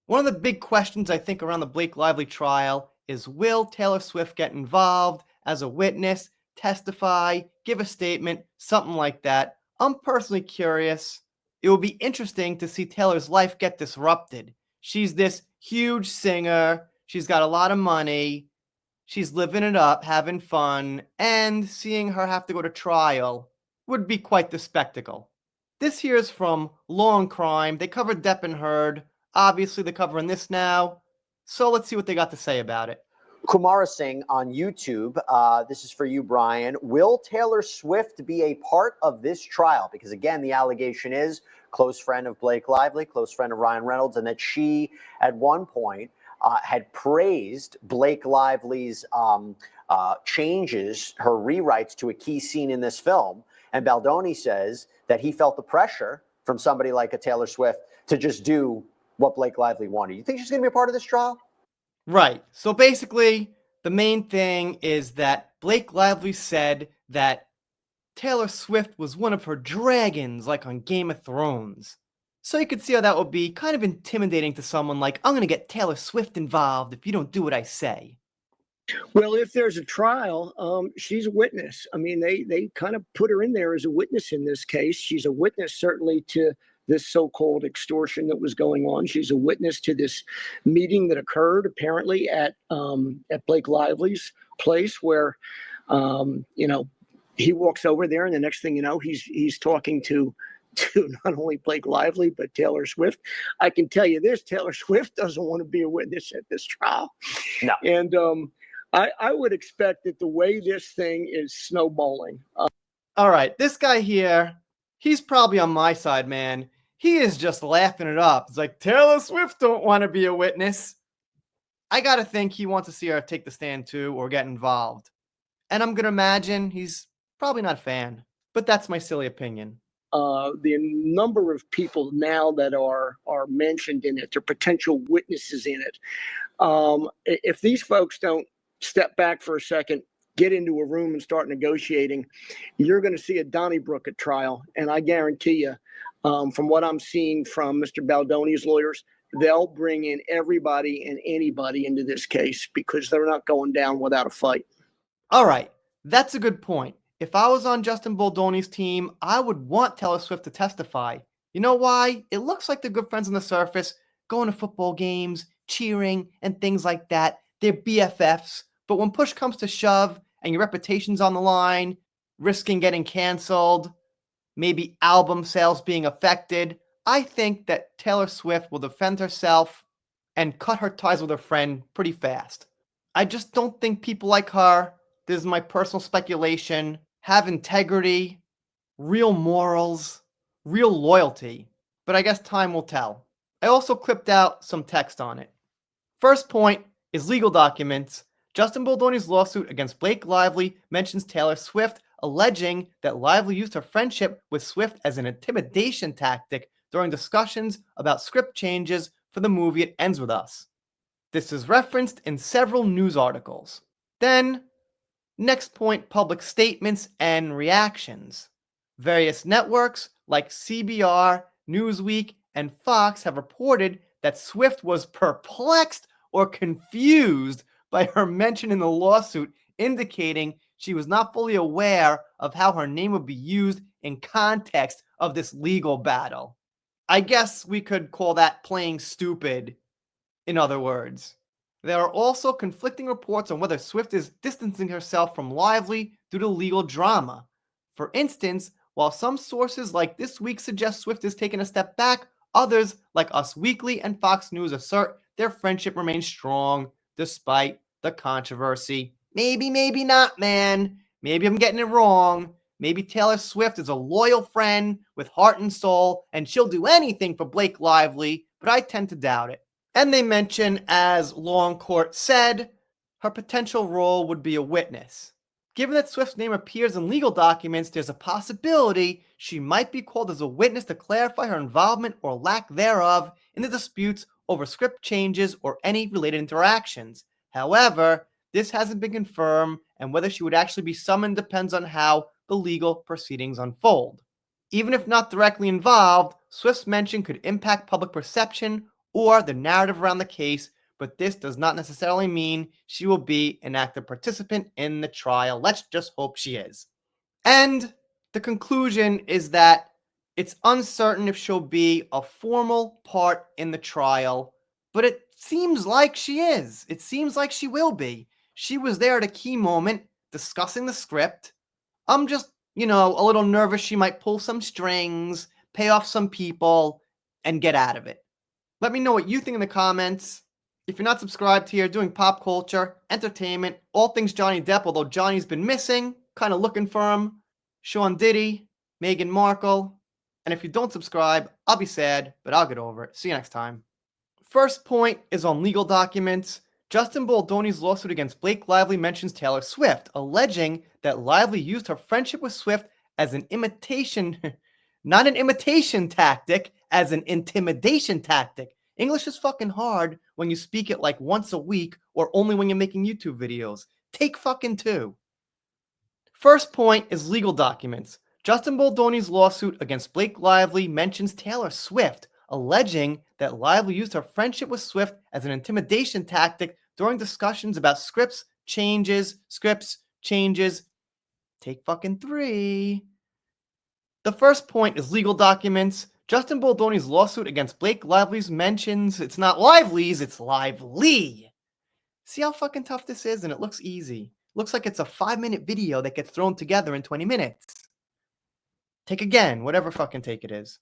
One of the big questions I think around the Blake Lively trial is, will Taylor Swift get involved as a witness, testify, give a statement, something like that? I'm personally curious. It will be interesting to see Taylor's life get disrupted. She's this huge singer, she's got a lot of money, she's living it up, having fun, and seeing her have to go to trial would be quite the spectacle. This here is from Law and Crime. They covered Depp and Heard. Obviously, they're covering this now. So let's see what they got to say about it. Kumara Singh on YouTube. This is for you, Brian. Will Taylor Swift be a part of this trial? Because again, the allegation is close friend of Blake Lively, close friend of Ryan Reynolds, and that she at one point had praised Blake Lively's changes, her rewrites to a key scene in this film. And Baldoni says that he felt the pressure from somebody like a Taylor Swift to just do what Blake Lively wanted. You think she's going to be a part of this trial? Right. So basically, the main thing is that Blake Lively said that Taylor Swift was one of her dragons, like on Game of Thrones. So you could see how that would be kind of intimidating to someone like, I'm going to get Taylor Swift involved if you don't do what I say. Well, if there's a trial, she's a witness. I mean, they kind of put her in there as a witness in this case. She's a witness, certainly, to this so-called extortion that was going on. She's a witness to this meeting that occurred apparently at Blake Lively's place, where he walks over there, and the next thing you know, he's talking to not only Blake Lively, but Taylor Swift. I can tell you this, Taylor Swift doesn't want to be a witness at this trial. No. And I would expect that the way this thing is snowballing. All right, this guy here, he's probably on my side, man. He is just laughing it up. It's like, Taylor Swift don't want to be a witness. I got to think he wants to see her take the stand too or get involved. And I'm going to imagine he's probably not a fan. But that's my silly opinion. The number of people now that are mentioned in it, they're potential witnesses in it. If these folks don't step back for a second, get into a room and start negotiating, you're going to see a Donnybrook at trial. And I guarantee you, from what I'm seeing from Mr. Baldoni's lawyers, they'll bring in everybody and anybody into this case because they're not going down without a fight. All right, that's a good point. If I was on Justin Baldoni's team, I would want Taylor Swift to testify. You know why? It looks like they're good friends on the surface, going to football games, cheering, and things like that. They're BFFs. But when push comes to shove and your reputation's on the line, risking getting canceled, maybe album sales being affected, I think that Taylor Swift will defend herself and cut her ties with her friend pretty fast. I just don't think people like her, this is my personal speculation, have integrity, real morals, real loyalty. But I guess time will tell. I also clipped out some text on it. First point is legal documents. Justin Baldoni's lawsuit against Blake Lively mentions Taylor Swift, alleging that Lively used her friendship with Swift as an intimidation tactic during discussions about script changes for the movie It Ends With Us. This is referenced in several news articles. Then, next point, public statements and reactions. Various networks like CBR, Newsweek, and Fox have reported that Swift was perplexed or confused by her mention in the lawsuit, indicating she was not fully aware of how her name would be used in context of this legal battle. I guess we could call that playing stupid, in other words. There are also conflicting reports on whether Swift is distancing herself from Lively due to legal drama. For instance, while some sources like This Week suggest Swift is taking a step back, others like Us Weekly and Fox News assert their friendship remains strong despite the controversy. Maybe, maybe not, man. Maybe I'm getting it wrong. Maybe Taylor Swift is a loyal friend with heart and soul, and she'll do anything for Blake Lively, but I tend to doubt it. And they mention, as Law in Court said, her potential role would be a witness. Given that Swift's name appears in legal documents, there's a possibility she might be called as a witness to clarify her involvement or lack thereof in the disputes over script changes or any related interactions. However, this hasn't been confirmed, and whether she would actually be summoned depends on how the legal proceedings unfold. Even if not directly involved, Swift's mention could impact public perception or the narrative around the case, but this does not necessarily mean she will be an active participant in the trial. Let's just hope she is. And the conclusion is that it's uncertain if she'll be a formal part in the trial, but it seems like she is. It seems like she will be. She was there at a key moment discussing the script. I'm just, a little nervous she might pull some strings, pay off some people, and get out of it. Let me know what you think in the comments. If you're not subscribed here, doing pop culture, entertainment, all things Johnny Depp, although Johnny's been missing, kind of looking for him, Sean Diddy, Meghan Markle, and if you don't subscribe, I'll be sad, but I'll get over it. See you next time. First point is on legal documents. Justin Baldoni's lawsuit against Blake Lively mentions Taylor Swift, alleging that Lively used her friendship with Swift as an imitation, not an imitation tactic, as an intimidation tactic. English is fucking hard when you speak it like once a week or only when you're making YouTube videos. Take fucking two. First point is legal documents. Justin Baldoni's lawsuit against Blake Lively mentions Taylor Swift, alleging that Lively used her friendship with Swift as an intimidation tactic during discussions about scripts changes. Take fucking three. The first point is legal documents. Justin Baldoni's lawsuit against Blake Lively's mentions it's not Lively's, it's Lively. See how fucking tough this is? And it looks easy. Looks like it's a 5-minute video that gets thrown together in 20 minutes. Take again, whatever fucking take it is.